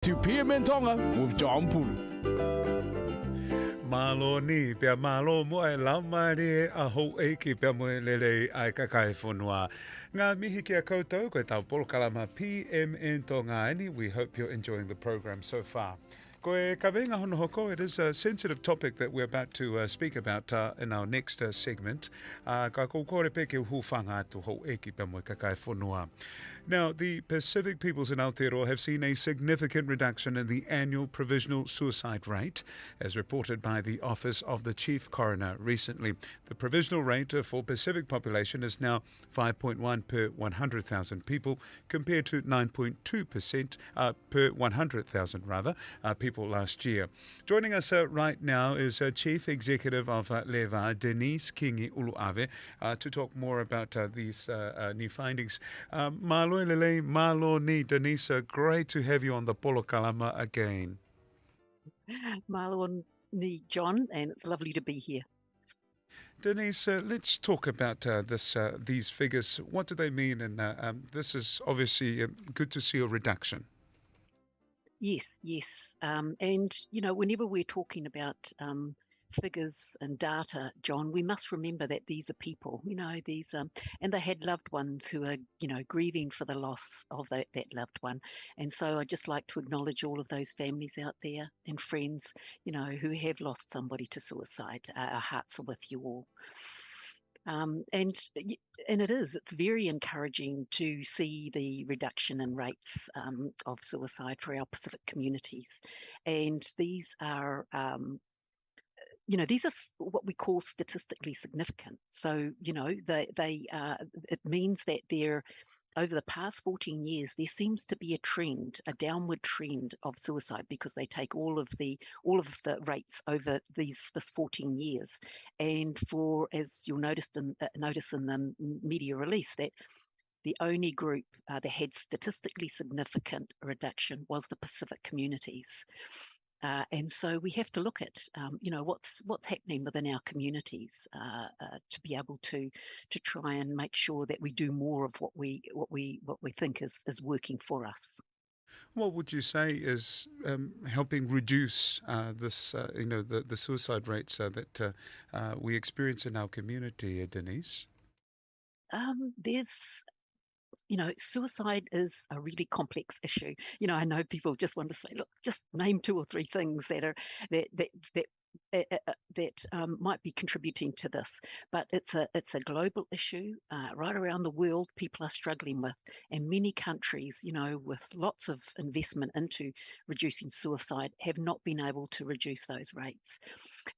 To PM Tonga with John Pulu. Malo ni pia malo mo e lama ni a ho e ki pia mo e lele ai kakai whonua. Ngā mihi ki a koutou koe tau polo kalama PM Tonga ani. We hope you're enjoying the program so far. Koe ka venga hono hoko, it is a sensitive topic that we're about to speak about in our next segment. Ka kore peke uhuwhanga atu ho eki pa mo kakai whonua. Now, the Pacific peoples in Aotearoa have seen a significant reduction in the annual provisional suicide rate, as reported by the Office of the Chief Coroner recently. The provisional rate for Pacific population is now 5.1 per 100,000 people, compared to 9.2% per 100,000 people last year. Joining us right now is Chief Executive of Ulu'ave, Denise Kingi Ulu'ave, to talk more about these new findings. Malo lele, malo ni, Denise, great to have you on the Polo Kalama again. Malo ni, John, and it's lovely to be here. Denise, let's talk about these figures. What do they mean? And this is obviously good to see a reduction. Yes. And, you know, whenever we're talking about figures and data, John, we must remember that these are people, you know, and they had loved ones who are, you know, grieving for the loss of that loved one. And so I'd just like to acknowledge all of those families out there and friends, you know, who have lost somebody to suicide. Our hearts are with you all. And it's very encouraging to see the reduction in rates of suicide for our Pacific communities. And these are, these are what we call statistically significant. So, you know, it means that they're, over the past 14 years, there seems to be a downward trend of suicide, because they take all of the rates over this 14 years. And as you'll notice in the media release, that the only group that had statistically significant reduction was the Pacific communities. And so we have to look at, what's happening within our communities to be able to try and make sure that we do more of what we think is working for us. What would you say is helping reduce the suicide rates that we experience in our community, Denise? Suicide is a really complex issue. You know, I know people just want to say, look, just name 2 or 3 things that might be contributing to this, but it's a global issue right around the world. People are struggling with, and many countries, you know, with lots of investment into reducing suicide, have not been able to reduce those rates.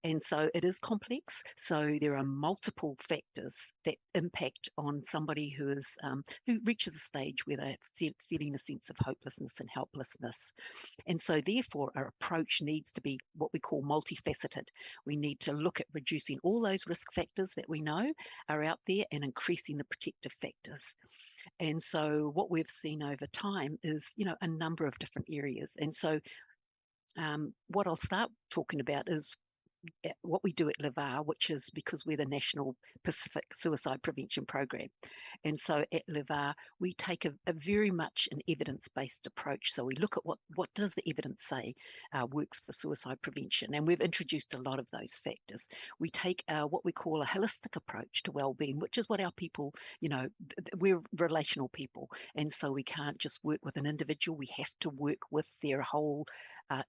And so it is complex. So there are multiple factors that impact on somebody who reaches a stage where they're feeling a sense of hopelessness and helplessness. And so therefore our approach needs to be what we call multifaceted. We need to look at reducing all those risk factors that we know are out there and increasing the protective factors. And so what we've seen over time is, you know, a number of different areas. And so what I'll start talking about is what we do at Ulu'ave, which is because we're the National Pacific Suicide Prevention Program. And so at Ulu'ave, we take a very much an evidence-based approach. So we look at what does the evidence say works for suicide prevention. And we've introduced a lot of those factors. We take what we call a holistic approach to well-being, which is what our people, you know, we're relational people. And so we can't just work with an individual. We have to work with their whole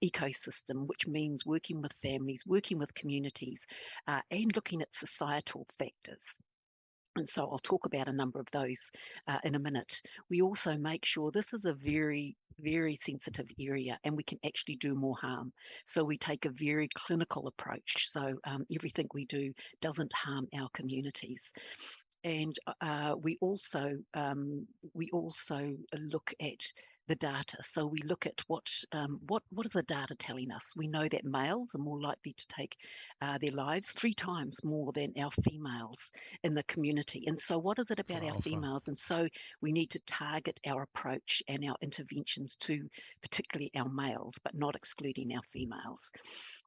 ecosystem, which means working with families, working with communities, and looking at societal factors. And so I'll talk about a number of those in a minute. We also make sure this is a very, very sensitive area, and we can actually do more harm. So we take a very clinical approach. So everything we do doesn't harm our communities. And we also look at the data. So we look at what is the data telling us. We know that males are more likely to take their lives 3 times more than our females in the community. And so what is it about our females? And so we need to target our approach and our interventions to particularly our males, but not excluding our females.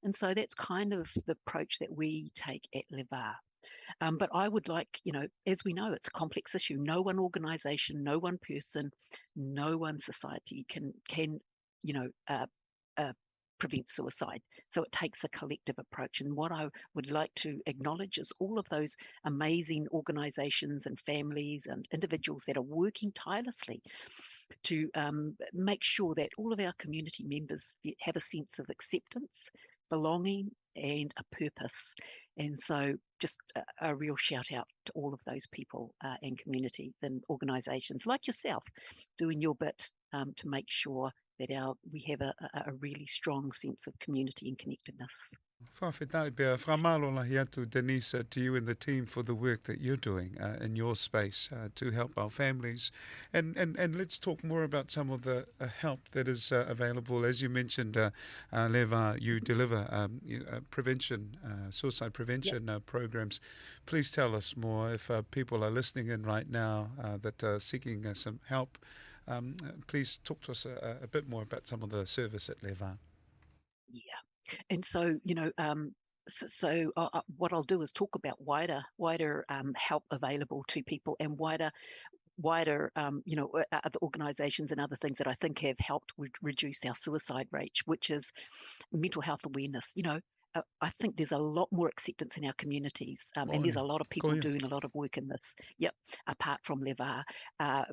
And so that's kind of the approach that we take at Ulu'ave. But I would like, you know, as we know, it's a complex issue. No one organization, no one person, no one society can prevent suicide. So it takes a collective approach. And what I would like to acknowledge is all of those amazing organisations and families and individuals that are working tirelessly to make sure that all of our community members have a sense of acceptance, belonging, and a purpose. And so just a real shout out to all of those people and communities and organisations like yourself doing your bit to make sure that we have a really strong sense of community and connectedness. Whawhetai pia, whamalo lahi atu, Denise, to you and the team for the work that you're doing in your space to help our families. And let's talk more about some of the help that is available. As you mentioned, Leva, you deliver prevention, suicide prevention programs. Please tell us more if people are listening in right now that are seeking some help. Please talk to us a bit more about some of the service at Leva. Yeah, and so what I'll do is talk about wider help available to people and wider other organisations and other things that I think have helped reduce our suicide rate, which is mental health awareness. I think there's a lot more acceptance in our communities, and there's a lot of people doing a lot of work in this. Yep, apart from Leva,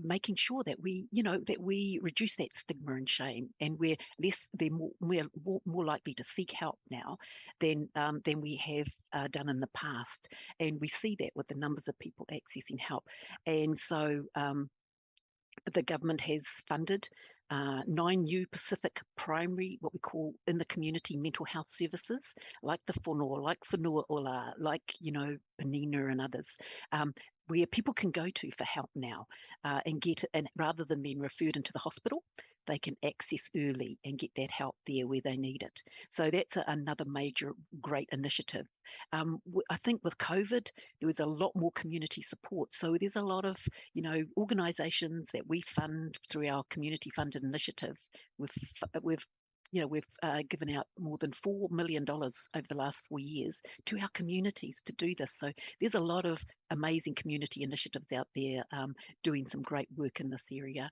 making sure that we reduce that stigma and shame, and we're more likely to seek help now than we have done in the past, and we see that with the numbers of people accessing help, and so. The government has funded 9 new Pacific primary, what we call in the community mental health services, like the Whanua, like Whanua Ola, like, Penina and others, where people can go to for help now and get it, and rather than being referred into the hospital, they can access early and get that help there where they need it. So that's another major great initiative. I think with COVID, there was a lot more community support. So there's a lot of, organisations that we fund through our community funded initiative. We've given out more than $4 million over the last 4 years to our communities to do this. So there's a lot of amazing community initiatives out there doing some great work in this area.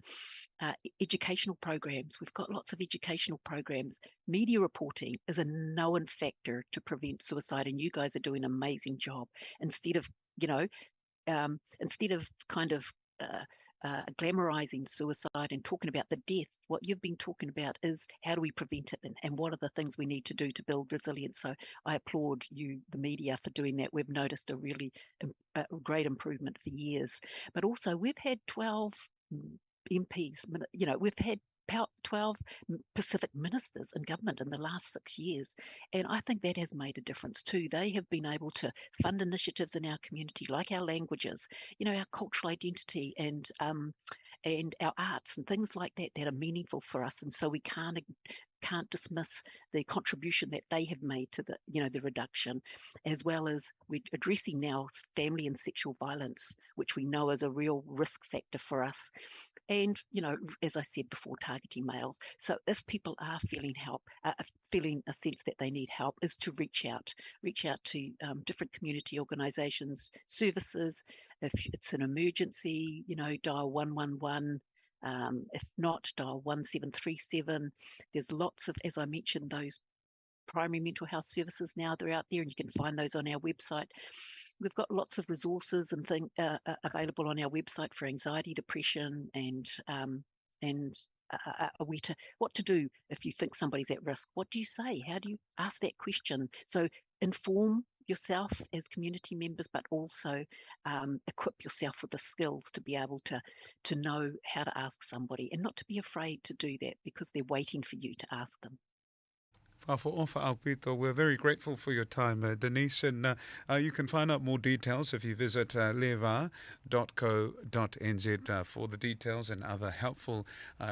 Educational programs. We've got lots of educational programs. Media reporting is a known factor to prevent suicide, and you guys are doing an amazing job. Instead of kind of glamorizing suicide and talking about the deaths, what you've been talking about is how do we prevent it, and what are the things we need to do to build resilience. So I applaud you, the media, for doing that. We've noticed a really great improvement for years. But also we've had 12 MPs, we've had 12 Pacific ministers in government in the last 6 years. And I think that has made a difference too. They have been able to fund initiatives in our community, like our languages, our cultural identity and our arts and things like that that are meaningful for us. And so we can't dismiss the contribution that they have made to the reduction, as well as we're addressing now family and sexual violence, which we know is a real risk factor for us. And, as I said before, targeting males. So if people are feeling a sense that they need help, is to reach out to different community organisations, services. If it's an emergency, dial 111. If not, dial 1737. There's lots of, as I mentioned, those primary mental health services now, they're out there, and you can find those on our website. We've got lots of resources and things available on our website for anxiety, depression, and what to do if you think somebody's at risk. What do you say? How do you ask that question? So inform yourself as community members, but also equip yourself with the skills to be able to know how to ask somebody, and not to be afraid to do that because they're waiting for you to ask them. We're very grateful for your time, Denise, and you can find out more details if you visit leva.co.nz for the details and other helpful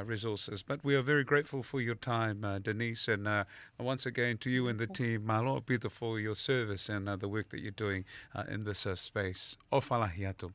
resources. But we are very grateful for your time, Denise, and once again to you and the team, malo pito for your service and the work that you're doing in this space. O whalahi atu.